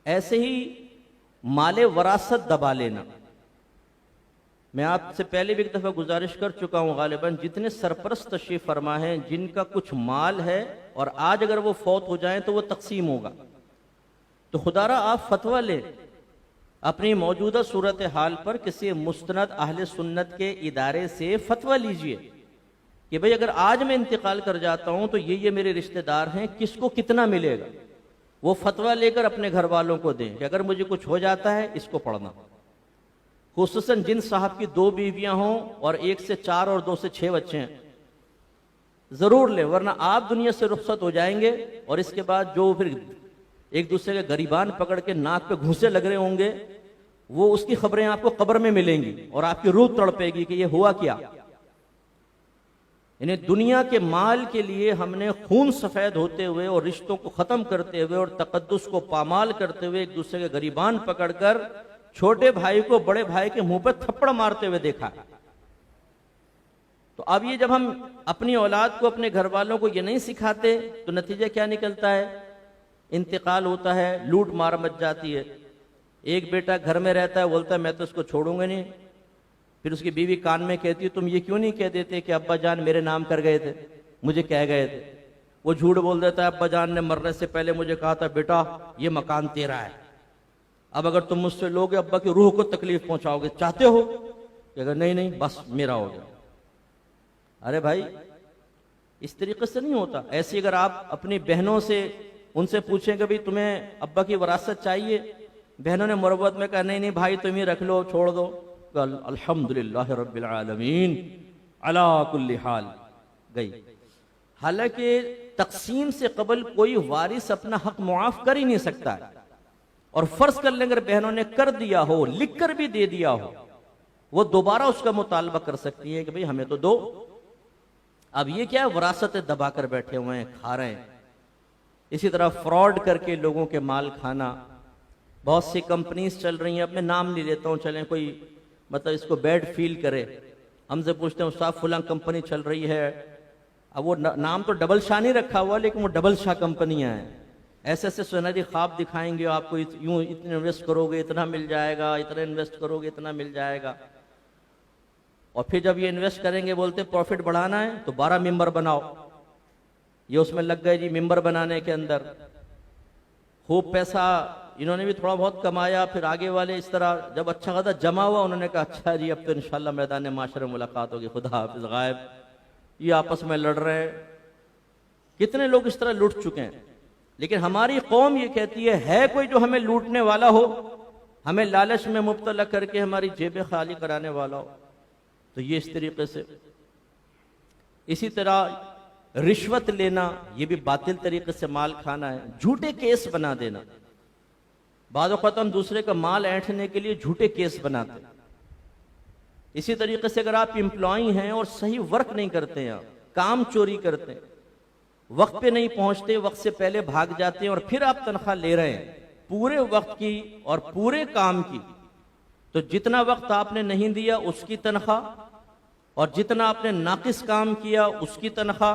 ऐसे ही माले वरासत दबा लेना। मैं आपसे पहले भी एक दफा गुजारिश कर चुका हूं, गालिबन जितने सरपरस्त तशरीफ फरमा हैं जिनका कुछ माल है और आज अगर वो फौत हो जाएं तो वो तकसीम होगा, तो खुदारा आप फतवा लें अपनी मौजूदा सूरत हाल पर, किसी मुस्तनद अहले सुन्नत के इदारे से फतवा लीजिए कि भाई अगर आज मैं इंतकाल कर जाता हूं तो ये मेरे रिश्तेदार हैं, किसको कितना मिलेगा। वो फतवा लेकर अपने घर वालों को दें कि अगर मुझे कुछ हो जाता है इसको पढ़ना। खुसूसन जिन साहब की 2 बीवियां हों और 1 से 4 और 2 से 6 बच्चे हैं, जरूर ले, वरना आप दुनिया से रुखसत हो जाएंगे और इसके बाद जो फिर एक दूसरे के गरीबान पकड़ के नाक पे घूंसे लग रहे होंगे, वो उसकी खबरें आपको कब्र में मिलेंगी और आपकी रूह तड़पेगी कि ये हुआ क्या। इन्हें दुनिया के माल के लिए हमने खून सफेद होते हुए और रिश्तों को खत्म करते हुए और तकद्दुस को पामाल करते हुए एक दूसरे के गरीबान पकड़कर छोटे भाई को बड़े भाई के मुंह पर थप्पड़ मारते हुए देखा। तो अब ये जब हम अपनी औलाद को, अपने घर वालों को ये नहीं सिखाते तो नतीजा क्या निकलता है, इंतकाल होता है, लूट मार मच जाती है। एक बेटा घर में रहता है, बोलता है मैं तो इसको छोड़ूंगा नहीं, फिर उसकी बीवी कान में कहती है तुम ये क्यों नहीं कह देते कि अब्बा जान मेरे नाम कर गए थे, मुझे कह गए थे। वो झूठ बोल देता है अब्बा जान ने मरने से पहले मुझे कहा था बेटा ये मकान तेरा है, अब अगर तुम मुझसे लोगे अब्बा की रूह को तकलीफ पहुंचाओगे, चाहते हो? अगर नहीं नहीं बस मेरा हो गया। अरे भाई इस तरीके से नहीं होता। ऐसे अगर आप अपनी बहनों से उनसे पूछें कि भाई तुम्हें अब्बा की वरासत चाहिए, बहनों ने मुरब्बत में कहा नहीं नहीं भाई तुम ही रख लो, छोड़ दो, अल्हम्दुलिल्लाह रब्बिल आलमीन अला कुल्ली हाल गई। हालांकि तकसीम से कबल कोई वारिस अपना हक मुआफ कर ही नहीं सकता है, और फर्ज कर लें अगर बहनों ने कर दिया हो, लिख कर भी दे दिया हो, वो दोबारा उसका मुतालबा कर सकती है कि भाई हमें तो दो। अब ये क्या वरासत दबा कर बैठे हुए हैं, खा रहे हैं। इसी तरह फ्रॉड करके लोगों के माल खाना, बहुत सी कंपनीज चल रही हैं, अब मैं नाम नहीं लेता हूं, चलें कोई मतलब इसको बैड फील करे, हमसे पूछते हैं साहब फुलां कंपनी चल रही है, अब वो नाम तो डबल शाह नहीं रखा हुआ लेकिन वो डबल शाह कंपनियां हैं, ऐसे ऐसे सुनहरी ख्वाब दिखाएंगे आपको, यूं इतने इन्वेस्ट करोगे इतना मिल जाएगा, इतना इन्वेस्ट करोगे इतना मिल जाएगा, और फिर जब ये इन्वेस्ट करेंगे बोलते प्रॉफिट बढ़ाना है तो 12 मेंबर बनाओ, ये उसमें लग गए जी मेंबर बनाने के अंदर, खूब पैसा इन्होंने भी थोड़ा बहुत कमाया, फिर आगे वाले इस तरह जब अच्छा खासा जमा हुआ उन्होंने कहा अच्छा जी अब तो इंशाल्लाह मैदान माशर में मुलाकात होगी, खुदा हाफिज गायब, ये आपस में लड़ रहे हैं। कितने लोग इस तरह लूट चुके हैं। लेकिन हमारी कौम ये कहती है कोई जो हमें लूटने वाला हो, हमें लालच में मुब्तला करके हमारी जेबें खाली कराने वाला हो, तो ये इस तरीके से। इसी तरह रिश्वत लेना, ये भी बातिल तरीके से माल खाना है। झूठे केस बना देना, बाद वक़्त हम दूसरे का माल ऐंठने के लिए झूठे केस बनाते हैं। इसी तरीके से अगर आप एम्प्लॉई हैं और सही वर्क नहीं करते हैं, काम चोरी करते हैं, वक्त पे नहीं पहुंचते, वक्त से पहले भाग जाते हैं, और फिर आप तनख्वाह ले रहे हैं पूरे वक्त की और पूरे काम की, तो जितना वक्त आपने नहीं दिया उसकी तनख्वाह, और जितना आपने नाकिस काम किया उसकी तनख्वाह,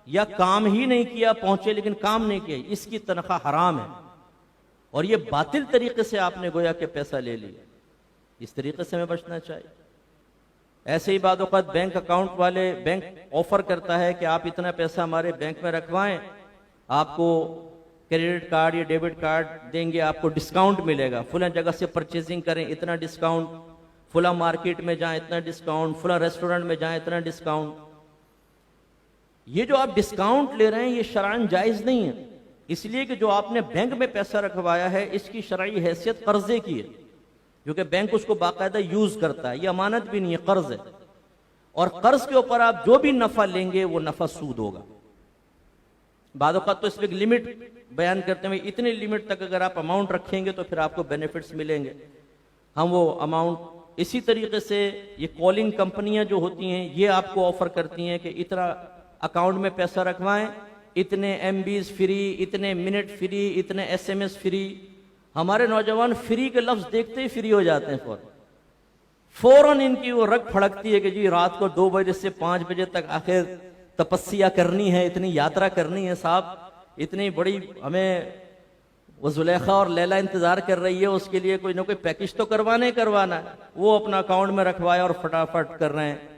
या काम ही नहीं किया, पहुंचे लेकिन काम नहीं किया, इसकी तनख्वाह हराम है। और ये बातिल तरीके से आपने गोया के पैसा ले लिया। इस तरीके से हमें बचना चाहिए। ऐसे ही बाद वक़्त बैंक अकाउंट वाले, बैंक ऑफर करता है कि आप इतना पैसा हमारे बैंक में रखवाएं, आपको क्रेडिट कार्ड या डेबिट कार्ड देंगे, आपको डिस्काउंट मिलेगा, फुला जगह से परचेजिंग करें इतना डिस्काउंट, फुला मार्केट में जाएं इतना डिस्काउंट, फुला रेस्टोरेंट में जाएं इतना डिस्काउंट। ये जो आप डिस्काउंट ले रहे हैं ये शरअन जायज नहीं है, इसलिए कि जो आपने बैंक में पैसा रखवाया है इसकी शरई हैसियत कर्जे की है, क्योंकि बैंक उसको बाकायदा यूज करता है, ये अमानत भी नहीं है, कर्ज है, और कर्ज के ऊपर आप जो भी नफा लेंगे वो नफा सूद होगा। बाद वक़्त तो इसमें लिमिट बयान करते हैं, इतनी लिमिट तक अगर आप अमाउंट रखेंगे तो फिर आपको बेनिफिट्स मिलेंगे, हम वो अमाउंट। इसी तरीके से ये कॉलिंग कंपनियां जो होती हैं ये आपको ऑफर करती हैं कि इतना अकाउंट में पैसा रखवाएं, इतने एमबीज फ्री, इतने मिनट फ्री, इतने एसएमएस फ्री। हमारे नौजवान फ्री के लफ्ज देखते ही फ्री हो जाते हैं, फौरन इनकी वो रग फड़कती है कि जी रात को 2 बजे से 5 बजे तक आखिर तपस्या करनी है, इतनी यात्रा करनी है साहब, इतनी बड़ी हमें वो जुलेखा और लैला इंतजार कर रही है, उसके लिए कोई ना कोई पैकेज तो करवाना ही करवाना है, वो अपना अकाउंट में रखवाए और फटाफट कर रहे हैं।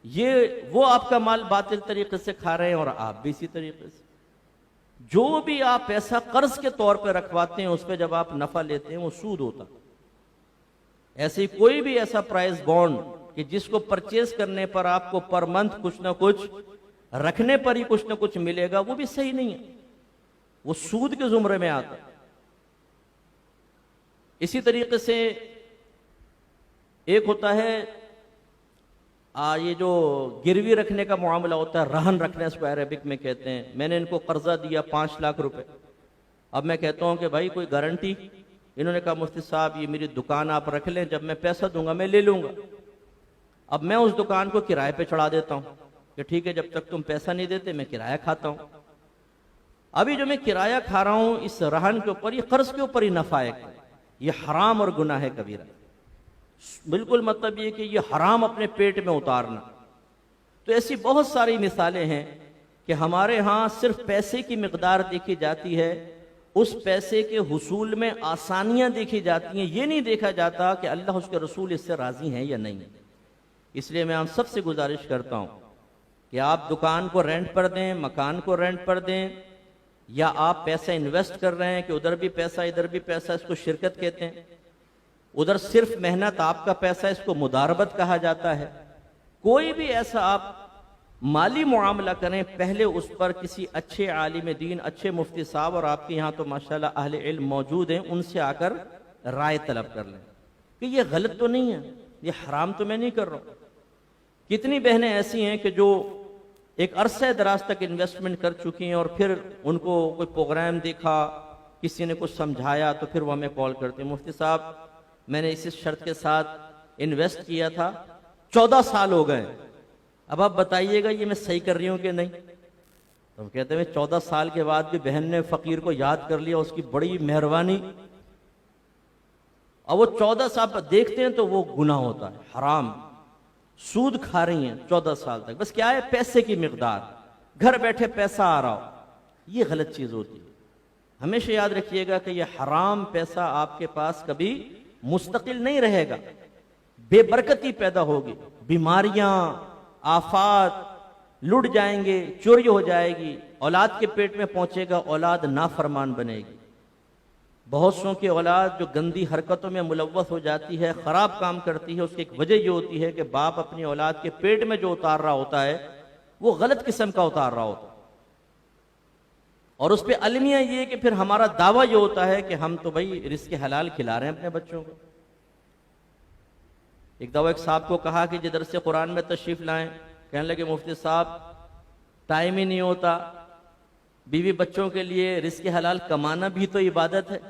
ये वो आपका माल बातिल तरीके से खा रहे हैं और आप भी इसी तरीके से। जो भी आप पैसा कर्ज के तौर पर रखवाते हैं उस पर जब आप नफा लेते हैं वो सूद होता। ऐसे कोई भी ऐसा प्राइस बॉन्ड कि जिसको परचेज करने पर आपको पर मंथ कुछ ना कुछ, रखने पर ही कुछ ना कुछ मिलेगा, वो भी सही नहीं है, वो सूद के जुमरे में आता है। इसी तरीके से एक होता है ये जो गिरवी रखने का मामला होता है, रहन रखने इसको अरबिक में कहते हैं। मैंने इनको कर्जा दिया 5 लाख रुपए, अब मैं कहता हूं कि भाई कोई गारंटी, इन्होंने कहा मुफ्ती साहब ये मेरी दुकान आप रख लें, जब मैं पैसा दूंगा मैं ले लूंगा। अब मैं उस दुकान को किराए पे चढ़ा देता हूं कि ठीक है जब तक तुम पैसा नहीं देते मैं किराया खाता हूं। अभी जो मैं किराया खा रहा हूं इस रहन के ऊपर, ये कर्ज के ऊपर ही नफा है, ये हराम और गुनाह है कबीरा। बिल्कुल मतलब ये कि ये हराम अपने पेट में उतारना। तो ऐसी बहुत सारी मिसालें हैं कि हमारे यहाँ सिर्फ पैसे की मिकदार देखी जाती है, उस पैसे के हुसूल में आसानियां देखी जाती हैं, ये नहीं देखा जाता कि अल्लाह उसके रसूल इससे राजी हैं या नहीं। इसलिए मैं आप सबसे गुजारिश करता हूं कि आप दुकान को रेंट पर दें, मकान को रेंट पर दें, या आप पैसा इन्वेस्ट कर रहे हैं कि उधर भी पैसा इधर भी पैसा, इसको शिरकत कहते हैं। उधर सिर्फ मेहनत आपका पैसा, इसको मुदारबत कहा जाता है। कोई भी ऐसा आप माली मुआमला करें, पहले उस पर किसी अच्छे आलिम दीन, अच्छे मुफ्ती साहब, और आपके यहाँ तो माशाल्लाह अहले इल्म मौजूद हैं, उनसे आकर राय तलब कर लें कि ये गलत तो नहीं है, ये हराम तो मैं नहीं कर रहा हूं। कितनी बहनें ऐसी हैं कि जो एक अरसे दराज तक इन्वेस्टमेंट कर चुकी हैं और फिर उनको कोई प्रोग्राम देखा, किसी ने कुछ समझाया तो फिर वो हमें कॉल करते हैं, मुफ्ती साहब मैंने इसी शर्त के साथ इन्वेस्ट किया था, 14 साल हो गए, अब आप बताइएगा ये मैं सही कर रही हूं कि नहीं। तो हम कहते हैं 14 साल के बाद भी बहन ने फकीर को याद कर लिया, उसकी बड़ी मेहरबानी। और वो 14 साल देखते हैं तो वो गुनाह होता है, हराम, सूद खा रही हैं 14 साल तक। बस क्या है, पैसे की मिकदार, घर बैठे पैसा आ रहा हो, ये गलत चीज होती है। हमेशा याद रखिएगा कि ये हराम पैसा आपके पास कभी मुस्तकिल नहीं रहेगा, बेबरकती पैदा होगी, बीमारियां, आफात, लुट जाएंगे, चोरी हो जाएगी, औलाद के पेट में पहुंचेगा, औलाद नाफरमान बनेगी। बहुत सौ की औलाद जो गंदी हरकतों में मुलव्वस हो जाती है, खराब काम करती है, उसकी एक वजह यह होती है कि बाप अपनी औलाद के पेट में जो उतार रहा होता है वो गलत किस्म का उतार रहा होता है। और उस पर अलमिया ये कि फिर हमारा दावा ये होता है कि हम तो भाई रिज़्क़ हलाल खिला रहे हैं अपने बच्चों को। एक दवा एक साहब को कहा कि जिधर से कुरान में तशरीफ लाएं, कहने लगे मुफ्ती साहब टाइम ही नहीं होता, बीवी बच्चों के लिए रिज़्क़ हलाल कमाना भी तो इबादत है।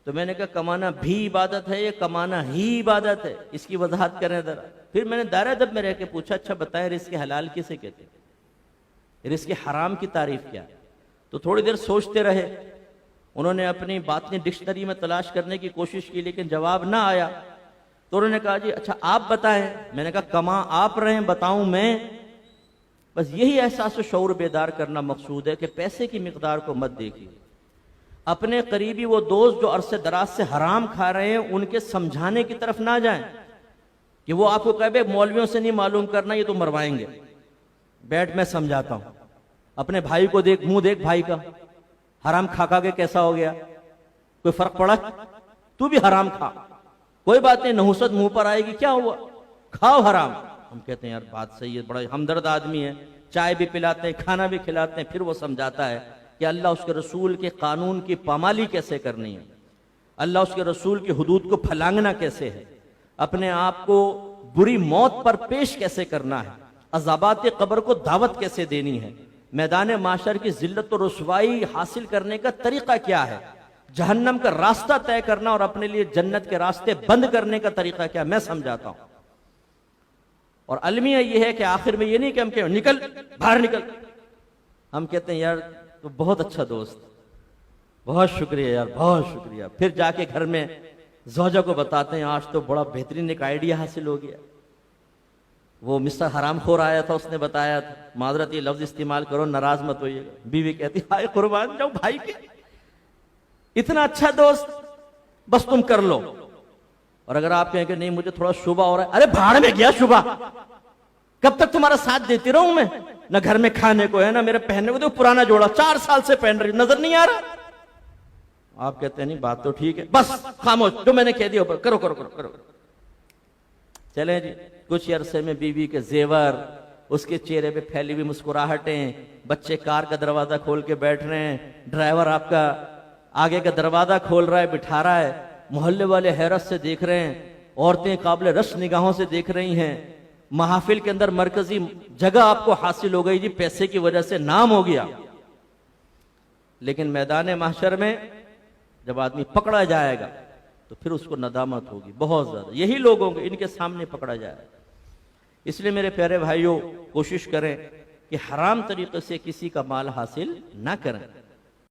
तो मैंने कहा कमाना भी इबादत है या कमाना ही इबादत है, इसकी वजाहत करें जरा। फिर मैंने दायरा दब में रह के पूछा, अच्छा बताएं रिज़्क़ हलाल किसे कहते हैं, रिज़्क़ हराम की तारीफ क्या है। तो थोड़ी देर सोचते रहे, उन्होंने अपनी बातनी डिक्शनरी में तलाश करने की कोशिश की लेकिन जवाब ना आया। तो उन्होंने कहा जी अच्छा आप बताएं। मैंने कहा कमा आप रहे हैं, बताऊं मैं। बस यही एहसास शऊर बेदार करना मकसूद है कि पैसे की मिकदार को मत देखिए। अपने करीबी वो दोस्त जो अरसे दराज से हराम खा रहे हैं उनके समझाने की तरफ ना जाएं कि वो आपको कहे मौलवियों से नहीं मालूम करना, ये तो मरवाएंगे, बैठ मैं समझाता हूं। अपने भाई को देख, मुंह देख भाई का, हराम खा खा के कैसा हो गया, कोई फर्क पड़ा? तू भी हराम खा, कोई बात नहीं, नहुसत मुंह पर आएगी, क्या हुआ, खाओ हराम। हम कहते हैं यार बात सही है, बड़ा हमदर्द आदमी है, चाय भी पिलाते हैं, खाना भी खिलाते हैं। फिर वो समझाता है कि अल्लाह उसके रसूल के कानून की पामाली कैसे करनी है, अल्लाह उसके रसूल की हुदूद को फलांगना कैसे है, अपने आप को बुरी मौत पर पेश कैसे करना है, अज़ाबात कब्र को दावत कैसे देनी है, मैदान माशर की जिल्लत और रुसवाई हासिल करने का तरीका क्या है, जहन्नम का रास्ता तय करना और अपने लिए जन्नत के रास्ते बंद करने का तरीका क्या, मैं समझाता हूं। और अलमिया यह है कि आखिर में ये नहीं कि हम कहें निकल बाहर निकल, हम कहते हैं यार तो बहुत अच्छा दोस्त, बहुत शुक्रिया यार, बहुत शुक्रिया। फिर जाके घर में ज़ौजा को बताते हैं आज तो बड़ा बेहतरीन एक आइडिया हासिल हो गया, वो मिस्टर हरामखोर आया था, उसने बताया था, माजरत ये लफ्ज इस्तेमाल करो, नाराज मत होइएगा। बीवी कहती हाय कुर्बान जाऊं भाई के, इतना अच्छा दोस्त, बस तुम कर लो। और अगर आप कहें कि नहीं मुझे थोड़ा शुबा हो रहा है, अरे भाड़ में गया शुबा, कब तक तुम्हारा साथ देती रहूं मैं? ना घर में खाने को है ना मेरे पहनने को, तो पुराना जोड़ा 4 साल से पहन रही, नजर नहीं आ रहा? आप कहते हैं नहीं बात तो ठीक है, बस खामोश, जो मैंने कह दिया करो करो करो करो। चले जी, कुछ अरसे में बीवी के जेवर, उसके चेहरे पे फैली हुई मुस्कुराहटें, बच्चे कार का दरवाजा खोल के बैठ रहे हैं, ड्राइवर आपका आगे का दरवाजा खोल रहा है, बिठा रहा है, मोहल्ले वाले हैरत से देख रहे हैं, औरतें काबिल रश निगाहों से देख रही हैं, महफिल के अंदर मरकजी जगह आपको हासिल हो गई जी, पैसे की वजह से नाम हो गया। लेकिन मैदान महशर में जब आदमी पकड़ा जाएगा तो फिर उसको नदामत होगी बहुत ज्यादा। यही लोग होंगे इनके सामने पकड़ा जाएगा। इसलिए मेरे प्यारे भाइयों, कोशिश करें कि हराम तरीके से किसी का माल हासिल ना करें।